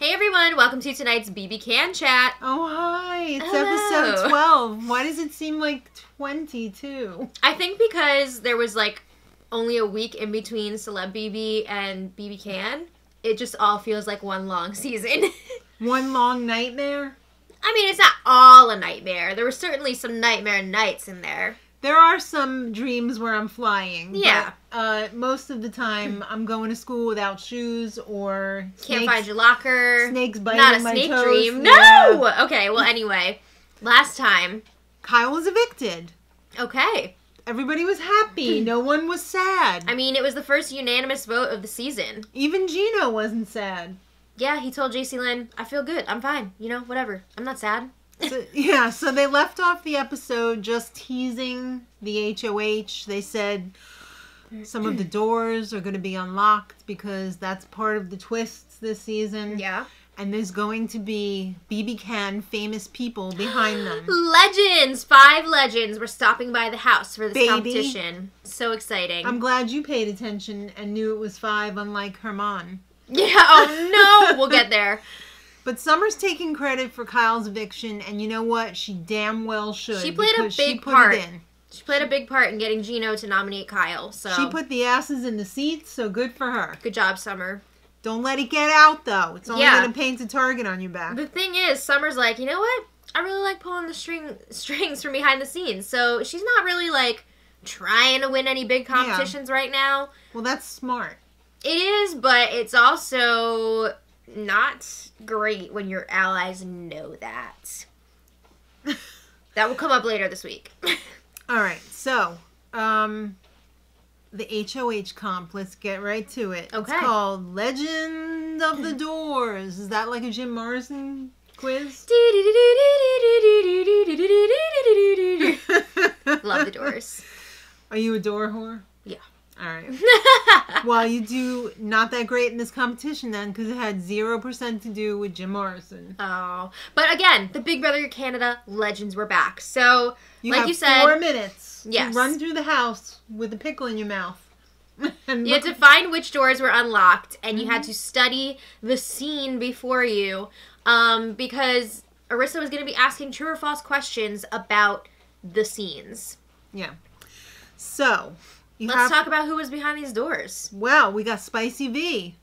Hey everyone, welcome to tonight's BB Can Chat. Oh, hi. It's Hello. episode 12. Why does it seem like 22? I think because there was like only a week in between Celeb BB and BB Can, it just all feels like one long season. One long nightmare? I mean, it's not all a nightmare. There were certainly some nightmare nights in there. There are some dreams where I'm flying. Yeah. But, most of the time, I'm going to school without shoes or Can't find your locker. Snakes biting Not a my snake toes. dream. Yeah. No! Okay, well anyway, last time. Kyle was evicted. Okay. Everybody was happy. No one was sad. I mean, it was the first unanimous vote of the season. Even Gino wasn't sad. Yeah, he told JC Lynn, I feel good. I'm fine. You know, whatever. I'm not sad. So they left off the episode just teasing the HOH. They said some of the doors are going to be unlocked because that's part of the twists this season. Yeah. And there's going to be BB Can famous people behind them. Legends! 5 legends were stopping by the house for this Baby. competition. So exciting. I'm glad you paid attention and knew it was 5, unlike Herman. Yeah, oh no! We'll get there. But Summer's taking credit for Kyle's eviction, and you know what? She damn well should. She played a because big she put part. it in. She played a big part in getting Gino to nominate Kyle, so... She put the asses in the seats, so good for her. Good job, Summer. Don't let it get out, though. It's only Yeah. going to paint a target on your back. The thing is, Summer's like, you know what? I really like pulling the strings from behind the scenes, so she's not really, like, trying to win any big competitions right now. Well, that's smart. It is, but it's also not great when your allies know that. That will come up later this week. All right, so the HOH comp, let's get right to it. Okay. It's called Legend of the Doors. Is that like a Jim Morrison quiz? Love the Doors. Are you a door whore? Yeah. All right. Well, you do not that great in this competition then, because it had 0% to do with Jim Morrison. Oh. But again, the Big Brother Canada legends were back. So, You you said... 4 minutes Yes. to run through the house with a pickle in your mouth. And You had to find which doors were unlocked, and you had to study the scene before you, because Arissa was going to be asking true or false questions about the scenes. Yeah. So, Let's talk about who was behind these doors. Well, we got Spicy V.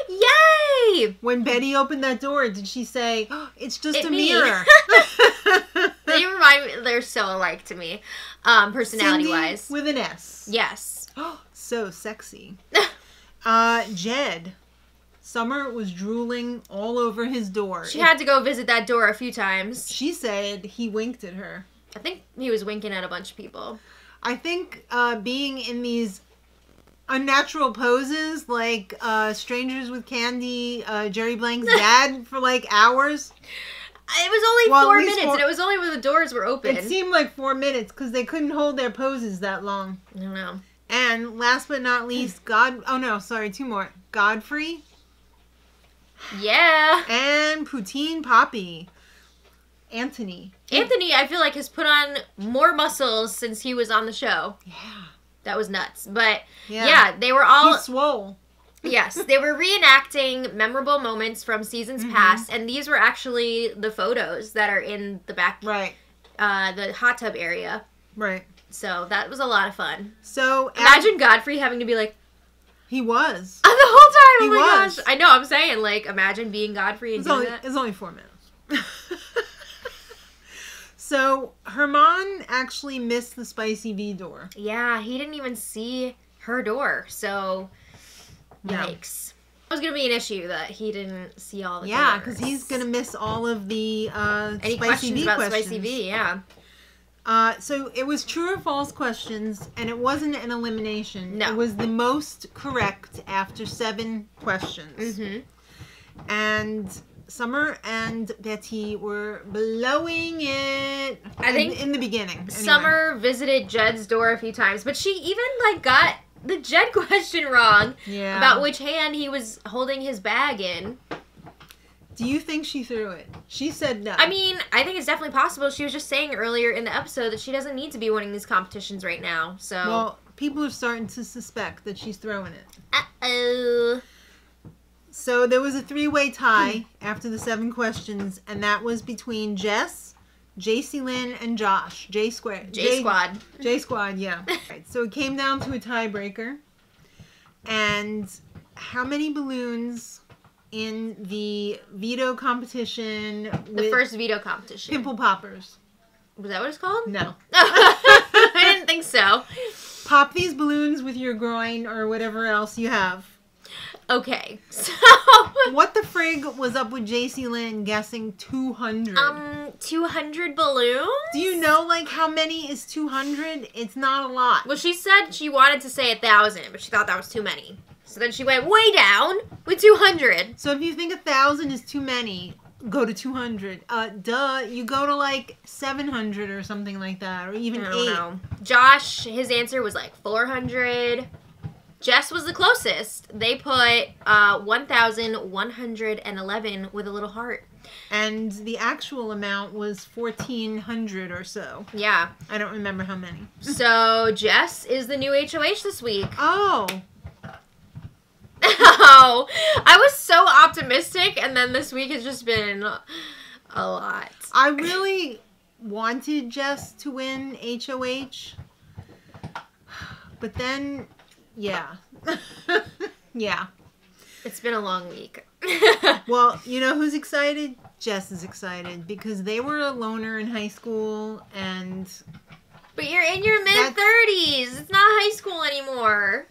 Yay! When Betty opened that door, did she say, oh, it's just a me. mirror? They remind me, they're so alike to me, personality-wise. Cindy with an S. Yes. So sexy. Jed. Summer was drooling all over his door. She had to go visit that door a few times. She said he winked at her. I think he was winking at a bunch of people. I think being in these unnatural poses, like Strangers with Candy, Jerry Blank's dad, for like hours. It was only 4 minutes, and it was only when the doors were open. It seemed like 4 minutes because they couldn't hold their poses that long. I don't know. And last but not least, 2 more. Godfrey. Yeah. And Poutine Poppy. Anthony, I feel like, has put on more muscles since he was on the show. Yeah. That was nuts. But, Yeah. yeah they were all... He's swole. Yes, they were reenacting memorable moments from seasons past, and these were actually the photos that are in the back... Right. The hot tub area. Right. So, that was a lot of fun. So... Imagine Godfrey having to be like... He was. The whole time! Oh He my was. gosh! I know, I'm saying, like, imagine being Godfrey and doing that. It's only 4 minutes. So, Herman actually missed the Spicy V door. Yeah, he didn't even see her door, so Yeah. yikes. It was going to be an issue that he didn't see all the Yeah, doors. because he's going to miss all of the Any Spicy questions V about questions. Spicy V, yeah. So, it was true or false questions, and it wasn't an elimination. No. It was the most correct after 7 questions. Mm-hmm. And Summer and Betty were blowing it. I think in the beginning. Anyway. Summer visited Jed's door a few times, but she even, like, got the Jed question wrong about which hand he was holding his bag in. Do you think she threw it? She said no. I mean, I think it's definitely possible. She was just saying earlier in the episode that she doesn't need to be winning these competitions right now, so... Well, people are starting to suspect that she's throwing it. Uh-oh. So there was a 3-way tie after the 7 questions, and that was between Jess, JC Lynn, and Josh. J Squad, yeah. Right, so it came down to a tiebreaker. And how many balloons in the veto competition? The first veto competition. Pimple poppers. Was that what it's called? No. I didn't think so. Pop these balloons with your groin or whatever else you have. Okay, so... What the frig was up with JC Lynn guessing 200? 200 balloons? Do you know, like, how many is 200? It's not a lot. Well, she said she wanted to say 1,000, but she thought that was too many. So then she went way down with 200. So if you think 1,000 is too many, go to 200. You go to, like, 700 or something like that, or even 8. Know. Josh, his answer was, like, 400. Jess was the closest. They put 1,111 with a little heart. And the actual amount was 1,400 or so. Yeah. I don't remember how many. So, Jess is the new HOH this week. Oh. Oh. I was so optimistic, and then this week has just been a lot. I really wanted Jess to win HOH. But then... Yeah. Yeah. It's been a long week. Well, you know who's excited? Jess is excited because they were a loner in high school and... But you're in your mid-30s. It's not high school anymore.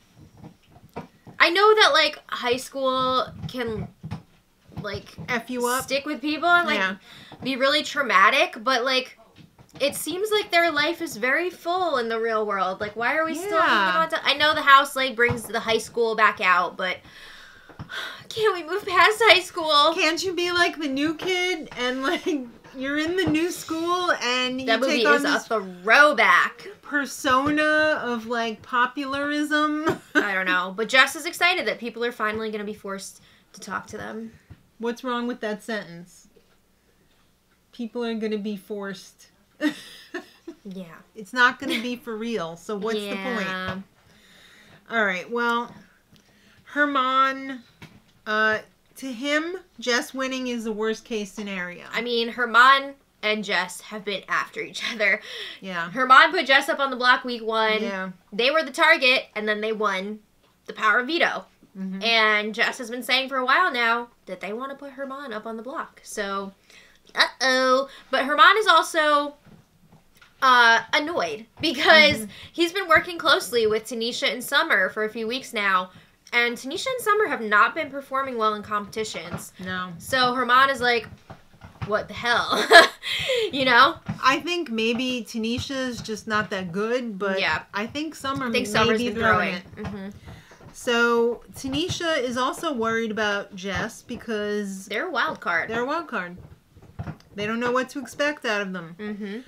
I know that, like, high school can, like... F you up? Stick with people and, like, be really traumatic, but, like... It seems like their life is very full in the real world. Like, why are we still hanging on to... I know the house, like, brings the high school back out, but... Can't we move past high school? Can't you be, like, the new kid and, like, you're in the new school and you that take movie on is this a throwback. Persona of, like, popularism? I don't know. But Jess is excited that people are finally going to be forced to talk to them. What's wrong with that sentence? People are going to be forced... Yeah. It's not going to be for real, so what's the point? All right, well, Herman, to him, Jess winning is the worst case scenario. I mean, Herman and Jess have been after each other. Yeah. Herman put Jess up on the block week 1. Yeah. They were the target, and then they won the power of veto. Mm-hmm. And Jess has been saying for a while now that they want to put Herman up on the block. So, uh-oh. But Herman is also... annoyed because he's been working closely with Tanisha and Summer for a few weeks now, and Tanisha and Summer have not been performing well in competitions. No. So Herman is like, what the hell? You know? I think maybe Tanisha's just not that good, but yeah. I think Summer Summer's be been throwing it. Mm-hmm. So Tanisha is also worried about Jess because... They're a wild card. They're a wild card. They don't know what to expect out of them. Mm-hmm.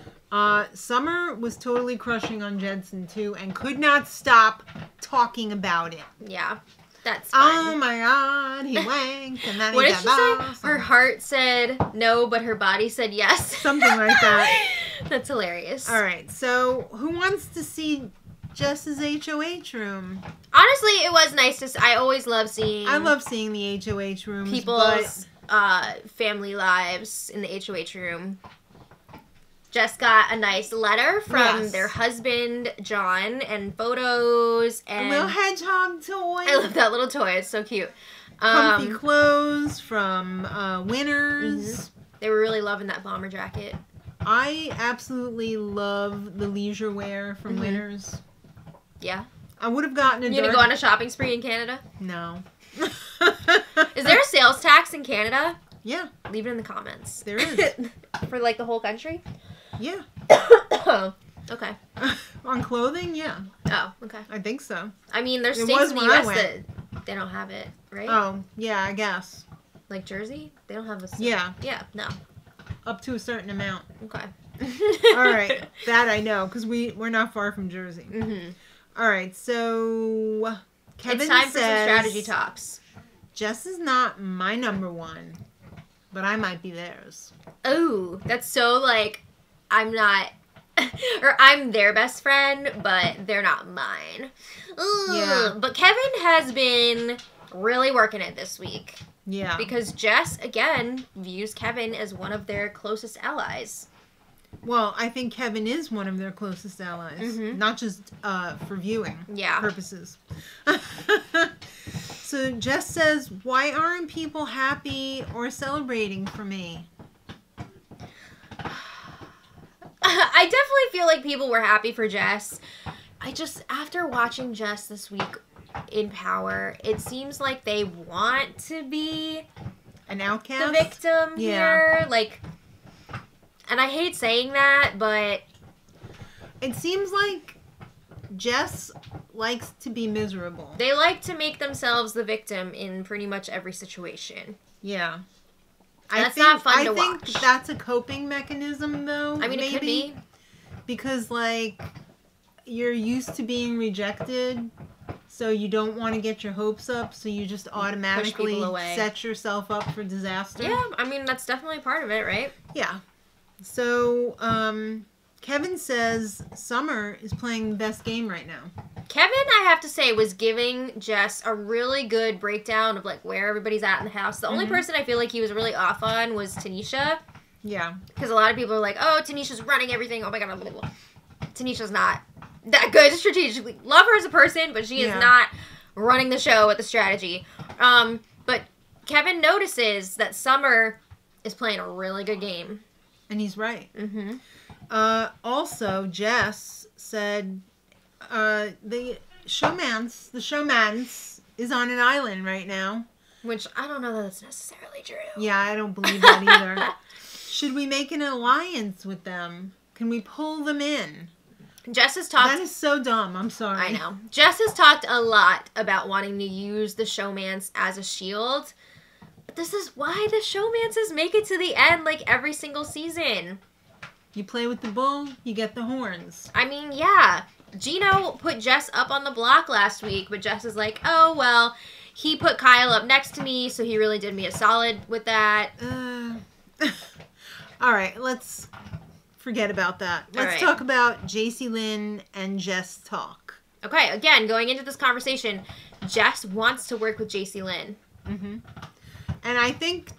Summer was totally crushing on Jensen, too, and could not stop talking about it. Yeah, that's fine. Oh, my God, he wanked, and then what he did she got say? Her heart said no, but her body said yes. Something like that. That's hilarious. All right, so who wants to see Jess's HOH room? Honestly, it was nice to see. I always love seeing... I love seeing the HOH rooms, people's family lives in the HOH room. Jess got a nice letter from their husband, John, and photos. And a little hedgehog toy. I love that little toy. It's so cute. Comfy clothes from Winners. Mm-hmm. They were really loving that bomber jacket. I absolutely love the leisure wear from Winners. Yeah. I would have gotten a You gonna go on a shopping spree in Canada? No. Is there a sales tax in Canada? Yeah. Leave it in the comments. There is. For, like, the whole country? Yeah. Oh, okay. On clothing, yeah. Oh, okay. I think so. I mean, there's It states was in the when I U.S. went. that they don't have it, right? Oh, yeah, I guess. Like Jersey? They don't have a... Yeah. Yeah, no. Up to a certain amount. Okay. All right. That I know, because we're not far from Jersey. Mm-hmm. All right, so Kevin it's time says, for some strategy talks. Jess is not my number one, but I might be theirs. Oh, that's so, like, I'm not... or I'm their best friend, but they're not mine. Ooh. Yeah. But Kevin has been really working it this week. Yeah. Because Jess, again, views Kevin as one of their closest allies. Well, I think Kevin is one of their closest allies. Not just for viewing purposes. So Jess says, why aren't people happy or celebrating for me? I definitely feel like people were happy for Jess. After watching Jess this week in Power, it seems like they want to be an outcast, the victim here. Like, and I hate saying that, but it seems like Jess likes to be miserable. They like to make themselves the victim in pretty much every situation. Yeah. That's not fun to watch. I think that's a coping mechanism, though. I mean, maybe, it could be. Because, like, you're used to being rejected, so you don't want to get your hopes up, so you just automatically set yourself up for disaster. Yeah, I mean, that's definitely part of it, right? Yeah. So, Kevin says Summer is playing the best game right now. Kevin, I have to say, was giving Jess a really good breakdown of, like, where everybody's at in the house. The only person I feel like he was really off on was Tanisha. Yeah. Because a lot of people are like, oh, Tanisha's running everything. Oh, my God. Blah, blah, blah. Tanisha's not that good strategically. Love her as a person, but she is not running the show with the strategy. But Kevin notices that Summer is playing a really good game. And he's right. Also, Jess said the showmance is on an island right now. Which I don't know that that's necessarily true. Yeah, I don't believe that either. Should we make an alliance with them? Can we pull them in? Jess has talked... That is so dumb. I'm sorry. I know. Jess has talked a lot about wanting to use the showmance as a shield. But this is why the showmances make it to the end, like, every single season. You play with the bull, you get the horns. I mean, yeah. Gino put Jess up on the block last week, but Jess is like, oh, well, he put Kyle up next to me, so he really did me a solid with that. All right, let's forget about that. Let's talk about JC Lynn and Jess talk. Okay, again, going into this conversation, Jess wants to work with JC Lynn. And I think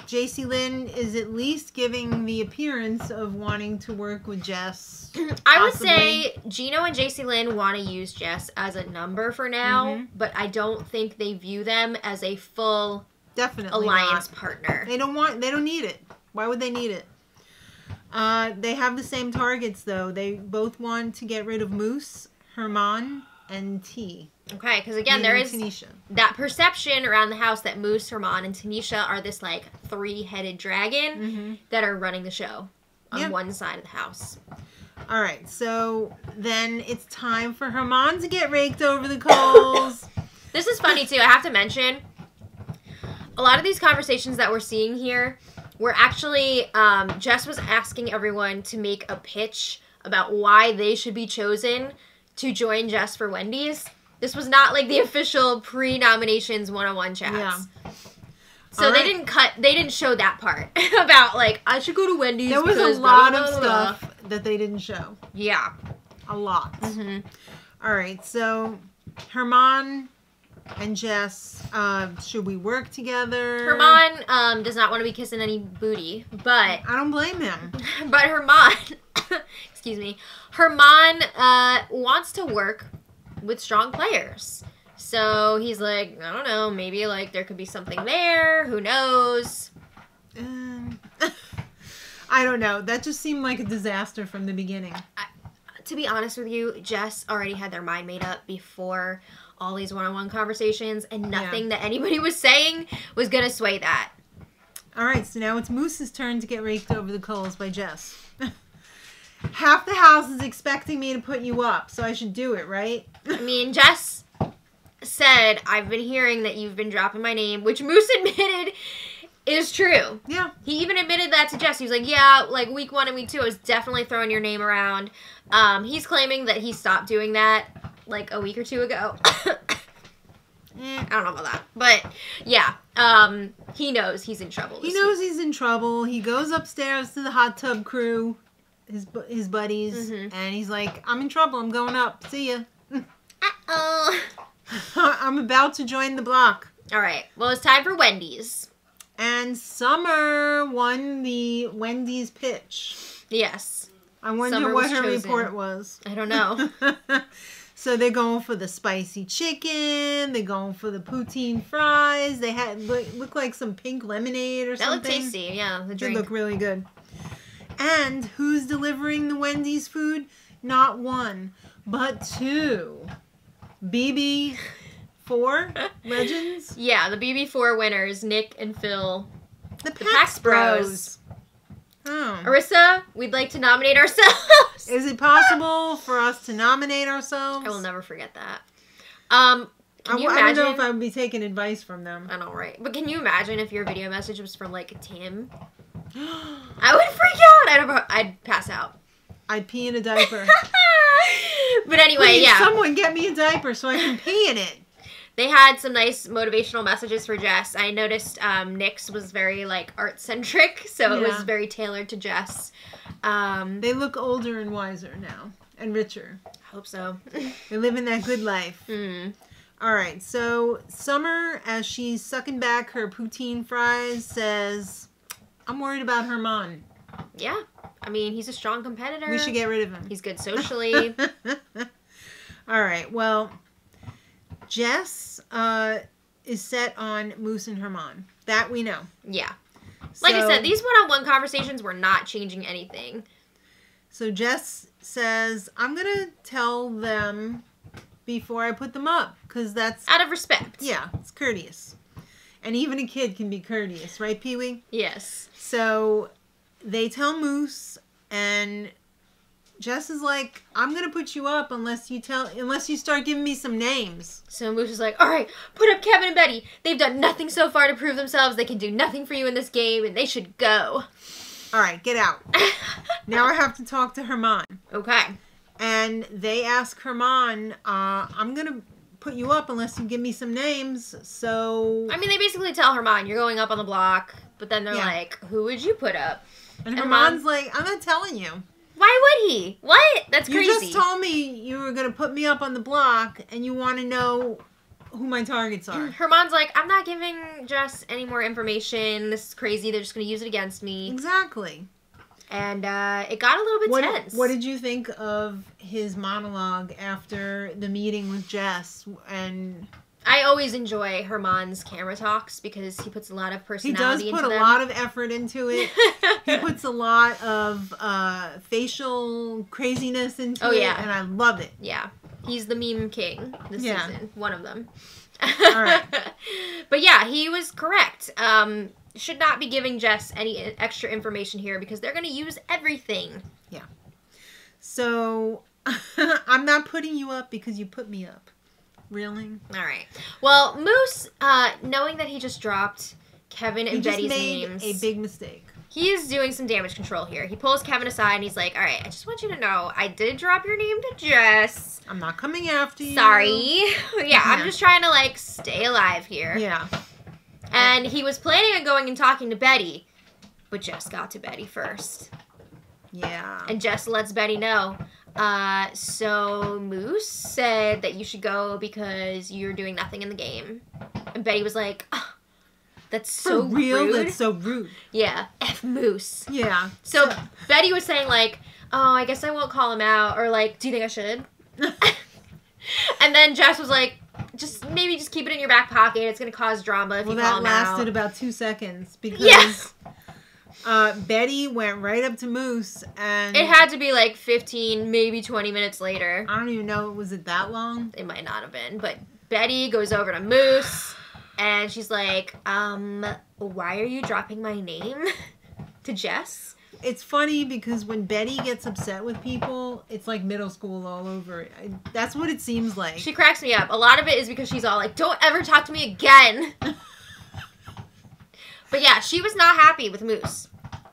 JC Lynn is at least giving the appearance of wanting to work with Jess. I would say Gino and JC Lynn want to use Jess as a number for now, but I don't think they view them as a full alliance partner. They don't need it. Why would they need it? They have the same targets, though. They both want to get rid of Moose, Herman, and T. Okay, because again, there is that perception around the house that Moose, Herman, and Tanisha are this, like, three-headed dragon that are running the show on one side of the house. All right, so then it's time for Herman to get raked over the coals. This is funny, too. I have to mention, a lot of these conversations that we're seeing here were actually, Jess was asking everyone to make a pitch about why they should be chosen to join Jess for Wendy's. This was not like the official pre-nominations one-on-one chats. Yeah. So they didn't show that part about like, I should go to Wendy's. There was a lot of stuff that they didn't show. Yeah. A lot. All right, so Herman and Jess, should we work together? Herman does not want to be kissing any booty, but... I don't blame him. But Herman, excuse me, Herman wants to work with strong players. So he's like, I don't know, maybe like there could be something there. Who knows? I don't know. That just seemed like a disaster from the beginning. To be honest with you, Jess already had their mind made up before all these one-on-one conversations, and nothing that anybody was saying was going to sway that. All right, so now it's Moose's turn to get raked over the coals by Jess. Half the house is expecting me to put you up, so I should do it, right? I mean, Jess said, I've been hearing that you've been dropping my name, which Moose admitted is true. Yeah. He even admitted that to Jess. He was like, yeah, like week 1 and week 2, I was definitely throwing your name around. He's claiming that he stopped doing that like a week or 2 ago. I don't know about that. But, yeah, he knows he's in trouble. He knows he's in trouble. He goes upstairs to the hot tub crew, his buddies, and he's like, I'm in trouble. I'm going up. See ya. Uh-oh. I'm about to join the block. All right. Well, it's time for Wendy's. And Summer won the Wendy's pitch. Yes. I wonder what her report was. I don't know. So they're going for the spicy chicken. They're going for the poutine fries. They had look like some pink lemonade or something. That looked tasty. Yeah, the drink. They look really good. And who's delivering the Wendy's food? Not one, but two. BB4 legends? Yeah, the BB4 winners, Nick and Phil. The Pax Bros. Oh. Arissa, we'd like to nominate ourselves. Is it possible for us to nominate ourselves? I will never forget that. Can you imagine? I don't know if I would be taking advice from them. I know, right? But can you imagine if your video message was from, like, Tim? I would freak out. I'd pass out. I'd pee in a diaper. But anyway, Please, yeah. someone get me a diaper so I can pee in it. They had some nice motivational messages for Jess. I noticed Nick's was very, like, art-centric, so it was very tailored to Jess. They look older and wiser now, and richer. I hope so. They're living that good life. Mm. All right, so Summer, as she's sucking back her poutine fries, says, I'm worried about Herman. Yeah. I mean, he's a strong competitor. We should get rid of him. He's good socially. All right, well, Jess is set on Moose and Herman. That we know. Yeah. Like I said, these one-on-one conversations were not changing anything. So Jess says, I'm going to tell them before I put them up, because that's... Out of respect. Yeah, it's courteous. And even a kid can be courteous, right, Pee-wee? Yes. So they tell Moose, and Jess is like, I'm going to put you up unless you start giving me some names. So Moose is like, all right, put up Kevin and Betty. They've done nothing so far to prove themselves. They can do nothing for you in this game, and they should go. All right, get out. Now I have to talk to Herman. Okay. And they ask Herman, I'm going to put you up unless you give me some names, so... I mean, they basically tell Herman, you're going up on the block, but then they're like, who would you put up? And Herman's like, I'm not telling you. Why would he? What? That's crazy. You just told me you were going to put me up on the block, and you want to know who my targets are. Herman's like, I'm not giving Jess any more information. This is crazy. They're just going to use it against me. Exactly. And it got a little bit tense. What did you think of his monologue after the meeting with Jess? And I always enjoy Herman's camera talks because he puts a lot of personality into them. He does put a lot of effort into it. He puts a lot of facial craziness into it, and I love it. Yeah. He's the meme king this season. One of them. All right. But yeah, he was correct. Should not be giving Jess any extra information here because they're going to use everything. Yeah. So, I'm not putting you up because you put me up. Really? All right. Well, Moose, knowing that he just dropped Kevin and Betty's names. He just made a big mistake. He is doing some damage control here. He pulls Kevin aside and he's like, all right, I just want you to know, I did drop your name to Jess. I'm not coming after you. Sorry. Yeah, I'm just trying to, like, stay alive here. Yeah. And he was planning on going and talking to Betty, but Jess got to Betty first. Yeah. And Jess lets Betty know. So Moose said that you should go because you're doing nothing in the game. And Betty was like, oh, that's so For real? rude. That's so rude. Yeah. F Moose. Yeah. So Betty was saying, like, oh, I guess I won't call him out. Or, like, do you think I should? And then Jess was like, maybe just keep it in your back pocket. It's going to cause drama if you call him out. Well, that lasted about 2 seconds because Betty went right up to Moose and... It had to be like 15, maybe 20 minutes later. I don't even know. Was it that long? It might not have been. But Betty goes over to Moose and she's like, why are you dropping my name to Jess? It's funny because when Betty gets upset with people, it's like middle school all over. That's what it seems like. She cracks me up. A lot of it is because she's all like, don't ever talk to me again. But yeah, she was not happy with Moose.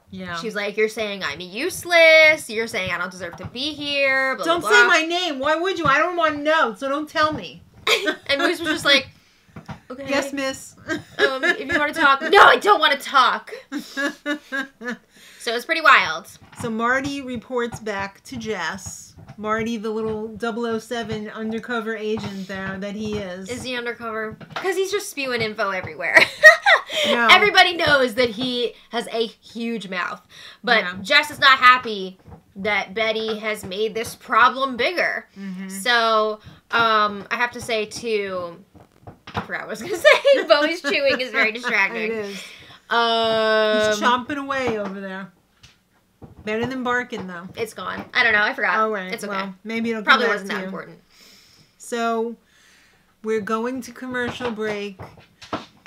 Yeah. She's like, you're saying I'm useless. You're saying I don't deserve to be here. Blah, don't blah, say blah. my name. Why would you? I don't want to know, so don't tell me. And Moose was just like, okay. Yes, miss. If you want to talk. No, I don't want to talk. So it's pretty wild. So Marty reports back to Jess Marty, the little 007 undercover agent there that he is. Is he undercover? Because he's just spewing info everywhere. No. Everybody knows that he has a huge mouth. But Jess is not happy that Betty has made this problem bigger. Mm-hmm. So, I have to say, too... I forgot what I was going to say. Bowie's chewing is very distracting. It is. He's chomping away over there. Better than barking, though. It's gone. I don't know. I forgot. Oh, right. It's okay. Well, maybe it'll come Probably back wasn't to that you. important. So, we're going to commercial break.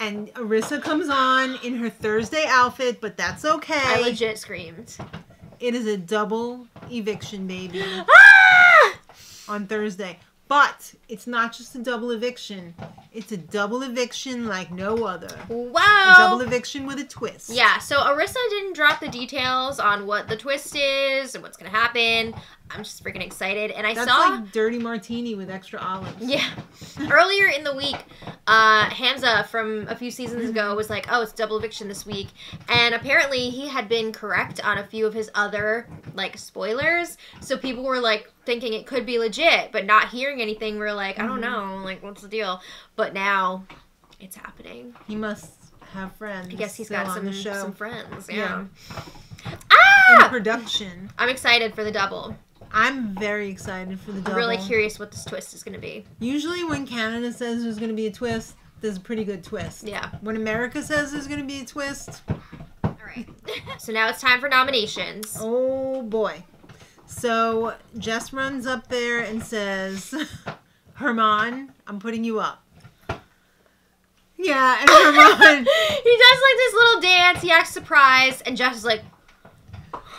And Arissa comes on in her Thursday outfit, but that's okay. I legit screamed. It is a double eviction, baby. Ah! On Thursday. But it's not just a double eviction. It's a double eviction like no other. Wow. A double eviction with a twist. Yeah, so Arissa didn't drop the details on what the twist is and what's going to happen. I'm just freaking excited. And That's like dirty martini with extra olives. Yeah. Earlier in the week, Hamza from a few seasons ago was like, oh, it's double eviction this week. And apparently he had been correct on a few of his other, like, spoilers. So people were, like, thinking it could be legit, but not hearing anything. We were like, I don't know. Like, what's the deal? But now it's happening. He must have friends. I guess he's got some friends. Yeah. Ah! In production. I'm excited for the double. I'm very excited for the double. I'm really curious what this twist is going to be. Usually when Canada says there's going to be a twist, there's a pretty good twist. Yeah. When America says there's going to be a twist... All right. So now it's time for nominations. Oh, boy. So Jess runs up there and says, Herman, I'm putting you up. Yeah, and Herman... he does like this little dance, he acts surprised, and Jess is like...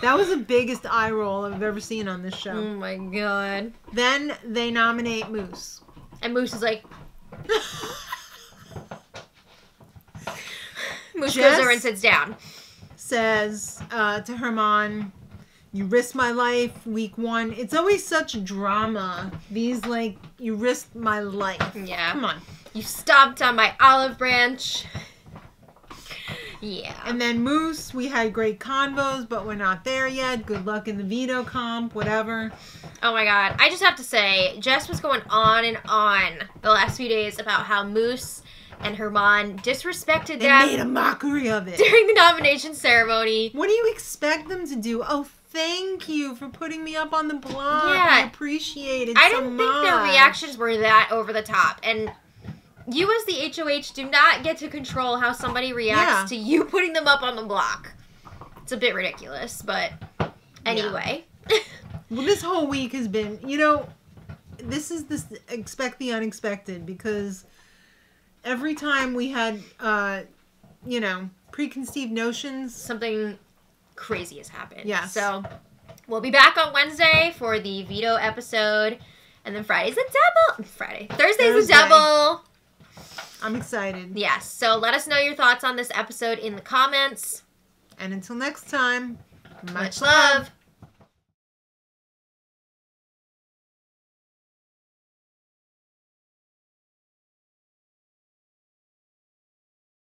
That was the biggest eye roll I've ever seen on this show. Oh my god. Then they nominate Moose. And Moose is like... Moose goes over and sits down. Says to Herman, you risked my life week 1. It's always such drama. These, like, you risked my life. Yeah. Come on. You stomped on my olive branch. Yeah. And then Moose, we had great convos, but we're not there yet. Good luck in the veto comp, whatever. Oh my god. I just have to say, Jess was going on and on the last few days about how Moose and Herman disrespected them. They made a mockery of it. During the nomination ceremony. What do you expect them to do? Oh, thank you for putting me up on the block. Yeah. I appreciate it I so didn't much. think their reactions were that over the top. And... you as the HOH do not get to control how somebody reacts to you putting them up on the block. It's a bit ridiculous, but anyway. Yeah. Well, this whole week has been, you know, this is this expect the unexpected, because every time we had, you know, preconceived notions. Something crazy has happened. Yeah. So we'll be back on Wednesday for the veto episode. And then Friday's the double. Thursday's the double. I'm excited. Yes. So let us know your thoughts on this episode in the comments. And until next time, much love.